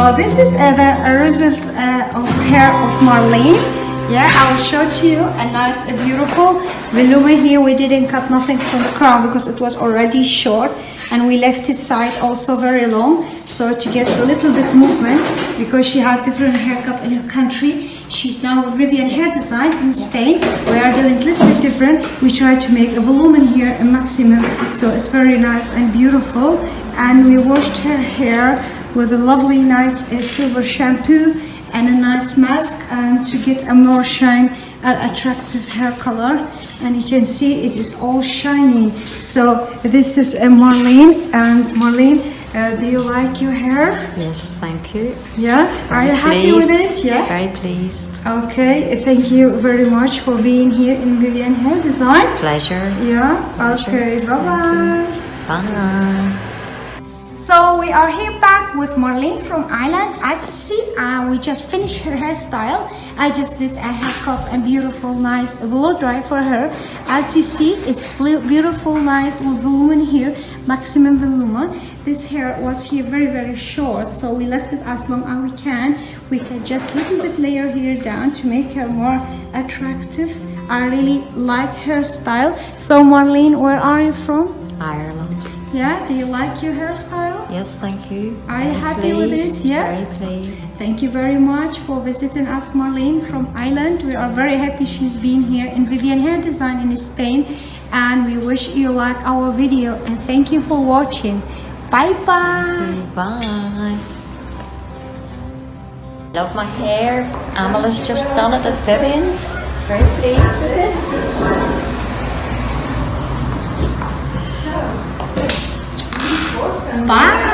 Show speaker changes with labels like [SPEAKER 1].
[SPEAKER 1] So this is the result of hair of Marlene. Yeah, I will show to you a nice, a beautiful volume here. We didn't cut nothing from the crown because it was already short, and we left it side also very long. So to get a little bit movement, because she had different haircut in her country. She's now with Vivian Hair Design in Spain. We are doing a little bit different. We try to make a volume here, a maximum, so it's very nice and beautiful. And we washed her hair with a lovely, nice silver shampoo and a nice mask, and to get a more shine and attractive hair color. And you can see it is all shiny. So this is Marlene. And Marlene, do you like your hair?
[SPEAKER 2] Yes, thank you.
[SPEAKER 1] Yeah? Are you happy with it? Yeah?
[SPEAKER 2] Very pleased.
[SPEAKER 1] Okay, thank you very much for being here in Vivian Hair Design.
[SPEAKER 2] Pleasure.
[SPEAKER 1] Yeah?
[SPEAKER 2] Pleasure.
[SPEAKER 1] Okay, bye-bye.
[SPEAKER 2] Bye.
[SPEAKER 1] So we are here back with Marlene from Ireland. As you see, we just finished her hairstyle. I just did a haircut and beautiful, nice blow dry for her. As you see, it's beautiful, nice volume here, maximum volume. This hair was here very, very short, so we left it as long as we can. We can just little bit layer here down to make her more attractive. I really like her style. So Marlene, where are you from?
[SPEAKER 2] Ireland.
[SPEAKER 1] Yeah, do you like your hairstyle?
[SPEAKER 2] Yes, thank you.
[SPEAKER 1] Are you happy with it? Yeah.
[SPEAKER 2] Very pleased.
[SPEAKER 1] Thank you very much for visiting us, Marlene from Ireland. We are very happy she's been here in Vivian Hair Design in Spain, and we wish you like our video, and thank you for watching. Bye bye.
[SPEAKER 2] Bye. Love my hair. Amal has just done it at Vivian's. Very pleased with it.
[SPEAKER 1] Bye.